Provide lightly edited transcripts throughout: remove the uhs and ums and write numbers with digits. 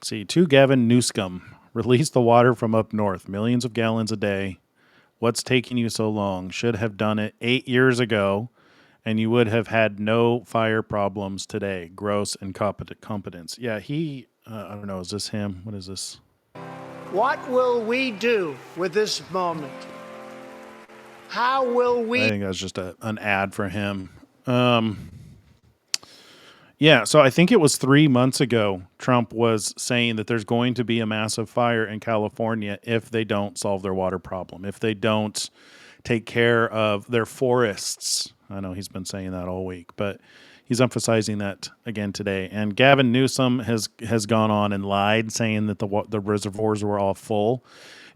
See, to Gavin Newsom, release the water from up north, millions of gallons a day. What's taking you so long? Should have done it 8 years ago, and you would have had no fire problems today. Gross incompetence. Yeah, I don't know, is this him? What is this? What will we do with this moment? How will I we? think that was just an ad for him. Yeah, so I think it was 3 months ago, Trump was saying that there's going to be a massive fire in California if they don't solve their water problem, if they don't take care of their forests. I know he's been saying that all week, but he's emphasizing that again today. And Gavin Newsom has gone on and lied, saying that the reservoirs were all full.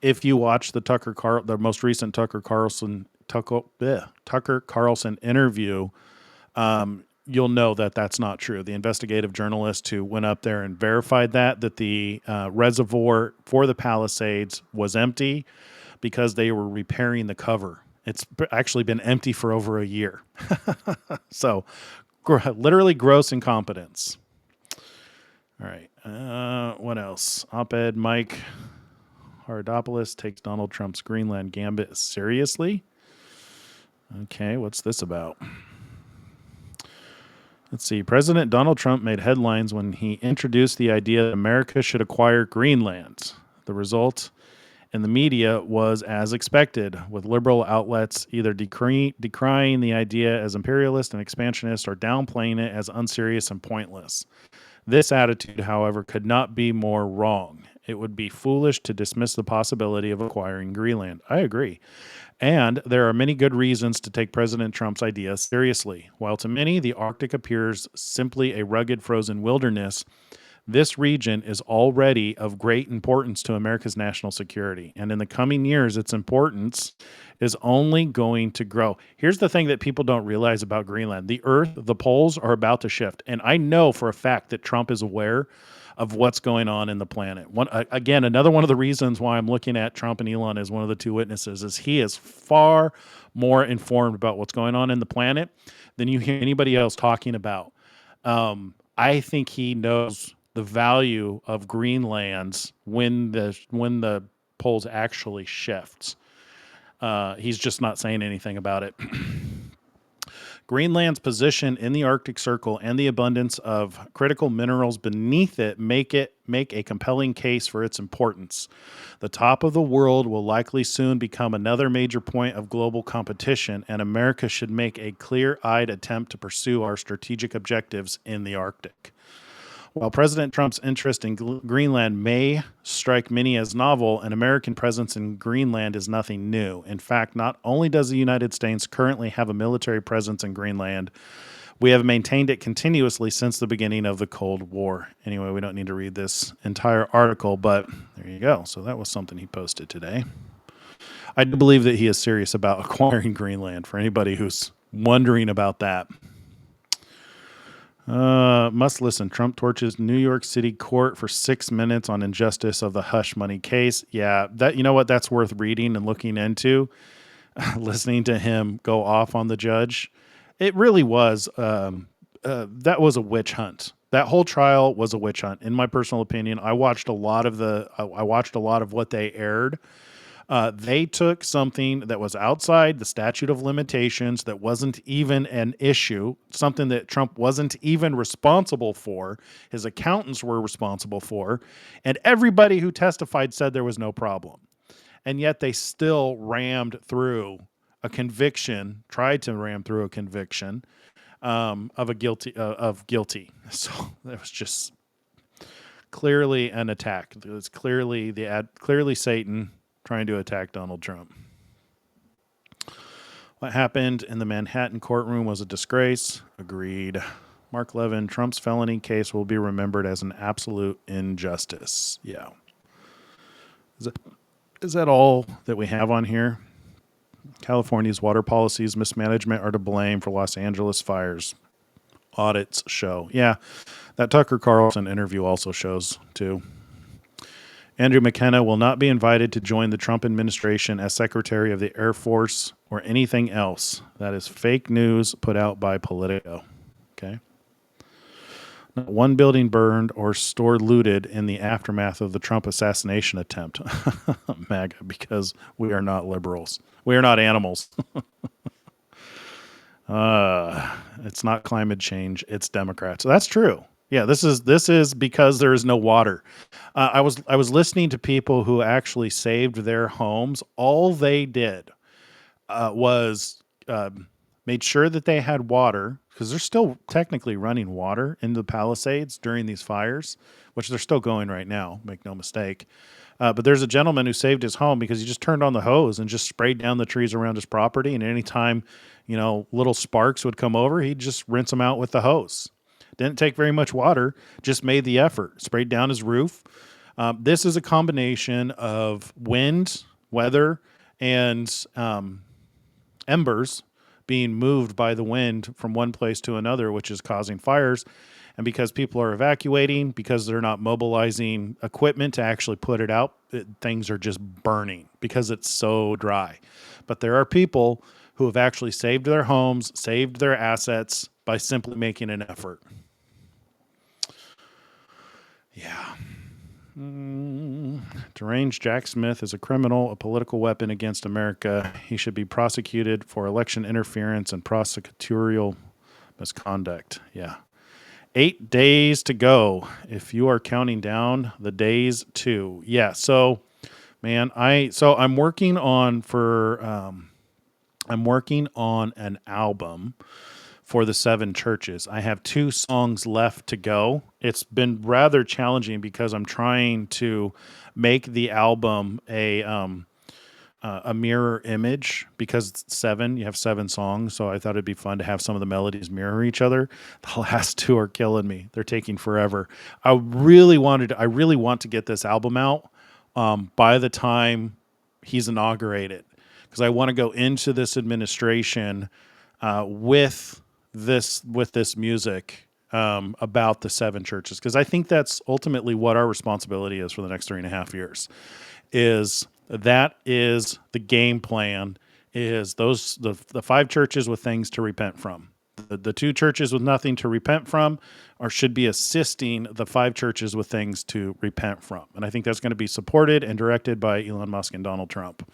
If you watch the most recent Tucker Carlson interview, you'll know that that's not true. The investigative journalist who went up there and verified that the reservoir for the Palisades was empty because they were repairing the cover. It's actually been empty for over a year. So literally gross incompetence. All right. What else? Op-ed Mike Hardopoulos takes Donald Trump's Greenland gambit seriously. Okay, what's this about? Let's see. President Donald Trump made headlines when he introduced the idea that America should acquire Greenland. The result in the media was as expected, with liberal outlets either decrying the idea as imperialist and expansionist or downplaying it as unserious and pointless. This attitude, however, could not be more wrong. It would be foolish to dismiss the possibility of acquiring Greenland. I agree. And there are many good reasons to take President Trump's idea seriously. While to many the Arctic appears simply a rugged frozen wilderness, this region is already of great importance to America's national security. And in the coming years, its importance is only going to grow. Here's the thing that people don't realize about Greenland. The Earth, the poles are about to shift. And I know for a fact that Trump is aware of what's going on in the planet. Again, another one of the reasons why I'm looking at Trump and Elon as one of the two witnesses is he is far more informed about what's going on in the planet than you hear anybody else talking about. I think he knows the value of Greenland's when the poles actually shifts. He's just not saying anything about it. Greenland's position in the Arctic Circle and the abundance of critical minerals beneath it make a compelling case for its importance. The top of the world will likely soon become another major point of global competition, and America should make a clear-eyed attempt to pursue our strategic objectives in the Arctic. While President Trump's interest in Greenland may strike many as novel, an American presence in Greenland is nothing new. In fact, not only does the United States currently have a military presence in Greenland, we have maintained it continuously since the beginning of the Cold War. Anyway, we don't need to read this entire article, but there you go. So that was something he posted today. I do believe that he is serious about acquiring Greenland, for anybody who's wondering about that. Must listen. Trump torches New York City court for 6 minutes on injustice of the hush money case. Yeah, you know what? That's worth reading and looking into. Listening to him go off on the judge. It really was. That was a witch hunt. That whole trial was a witch hunt. In my personal opinion, I watched a lot of what they aired. They took something that was outside the statute of limitations, that wasn't even an issue, something that Trump wasn't even responsible for, his accountants were responsible for, and everybody who testified said there was no problem. And yet they still rammed through a conviction, tried to ram through a conviction of guilty. So that was just clearly an attack. It was clearly Satan trying to attack Donald Trump. What happened in the Manhattan courtroom was a disgrace. Agreed. Mark Levin, Trump's felony case will be remembered as an absolute injustice. Yeah. Is that all that we have on here? California's water policies, mismanagement are to blame for Los Angeles fires. Audits show. Yeah, that Tucker Carlson interview also shows, too. Andrew McKenna will not be invited to join the Trump administration as Secretary of the Air Force or anything else. That is fake news put out by Politico. Okay. Not one building burned or store looted in the aftermath of the Trump assassination attempt. MAGA, because we are not liberals. We are not animals. It's not climate change. It's Democrats. So that's true. Yeah, this is because there is no water. I was listening to people who actually saved their homes. All they did was made sure that they had water because they're still technically running water in the Palisades during these fires, which they're still going right now. Make no mistake. But there's a gentleman who saved his home because he just turned on the hose and just sprayed down the trees around his property. And anytime, little sparks would come over, he'd just rinse them out with the hose. Didn't take very much water, just made the effort, sprayed down his roof. This is a combination of wind, weather, and embers being moved by the wind from one place to another, which is causing fires. And because people are evacuating, because they're not mobilizing equipment to actually put it out, things are just burning because it's so dry. But there are people who have actually saved their homes, saved their assets by simply making an effort. Yeah. Deranged Jack Smith is a criminal, a political weapon against America. He should be prosecuted for election interference and prosecutorial misconduct. Yeah. 8 days to go. If you are counting down the days to, yeah. So, man, I'm working on I'm working on an album for the seven churches. I have 2 songs left to go. It's been rather challenging because I'm trying to make the album a mirror image because it's 7. You have 7 songs, so I thought it'd be fun to have some of the melodies mirror each other. The last 2 are killing me. They're taking forever. I really want to get this album out by the time he's inaugurated because I want to go into this administration with this music about the 7 churches because I think that's ultimately what our responsibility is for the next 3.5 years. That is the game plan? Is the 5 churches with things to repent from? The 2 churches with nothing to repent from, or should be assisting the 5 churches with things to repent from? And I think that's going to be supported and directed by Elon Musk and Donald Trump.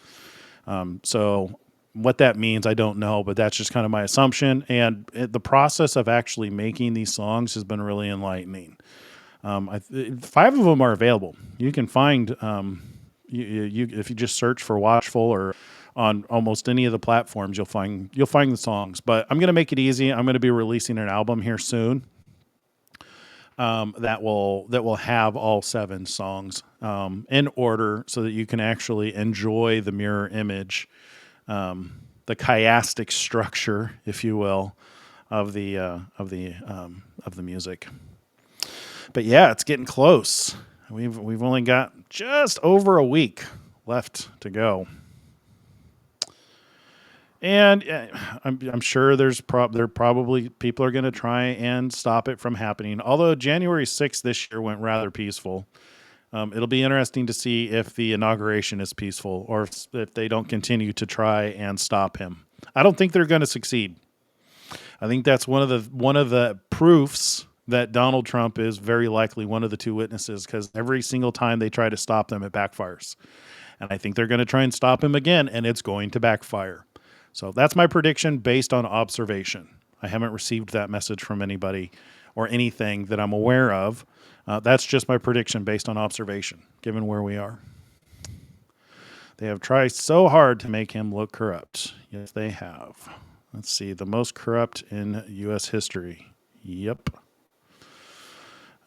So what that means, I don't know, but that's just kind of my assumption. And the process of actually making these songs has been really enlightening. 5 of them are available. You can find you if you just search for Watchful or on almost any of the platforms, you'll find the songs. But I'm going to make it easy. I'm going to be releasing an album here soon. That will have all 7 songs in order so that you can actually enjoy the mirror image, the chiastic structure, if you will, of the music. But yeah, it's getting close. We've only got just over a week left to go. And I'm sure there probably people are going to try and stop it from happening. Although January 6th this year went rather peaceful. It'll be interesting to see if the inauguration is peaceful or if they don't continue to try and stop him. I don't think they're going to succeed. I think that's one of the proofs that Donald Trump is very likely one of the 2 witnesses because every single time they try to stop them, it backfires. And I think they're going to try and stop him again, and it's going to backfire. So that's my prediction based on observation. I haven't received that message from anybody or anything that I'm aware of. That's just my prediction based on observation, given where we are. They have tried so hard to make him look corrupt. Yes, they have. Let's see. The most corrupt in U.S. history. Yep.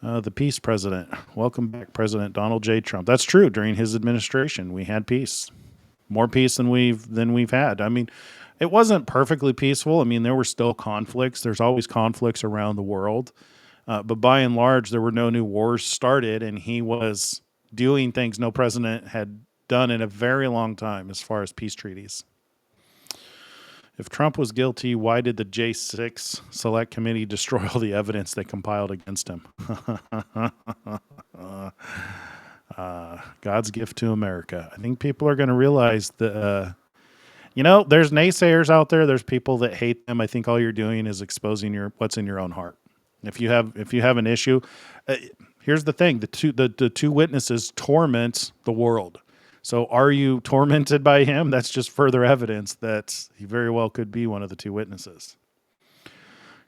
The peace president. Welcome back, President Donald J. Trump. That's true. During his administration, we had peace. More peace than we've had. I mean, it wasn't perfectly peaceful. I mean, there were still conflicts. There's always conflicts around the world. But by and large, there were no new wars started, and he was doing things no president had done in a very long time as far as peace treaties. If Trump was guilty, why did the J6 Select Committee destroy all the evidence they compiled against him? God's gift to America. I think people are going to realize that, there's naysayers out there. There's people that hate them. I think all you're doing is exposing what's in your own heart. If you have an issue, uh, here's the thing: the two witnesses torment the world. So, are you tormented by him? That's just further evidence that he very well could be one of the two witnesses.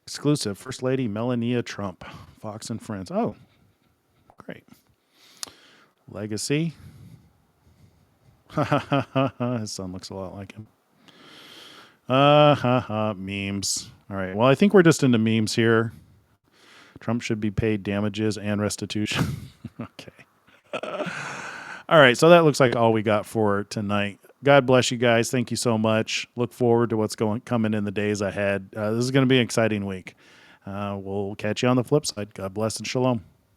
Exclusive: First Lady Melania Trump, Fox and Friends. Oh, great. Legacy. His son looks a lot like him. Memes. All right. Well, I think we're just into memes here. Trump should be paid damages and restitution. Okay. All right. So that looks like all we got for tonight. God bless you guys. Thank you so much. Look forward to what's coming in the days ahead. This is going to be an exciting week. We'll catch you on the flip side. God bless and shalom.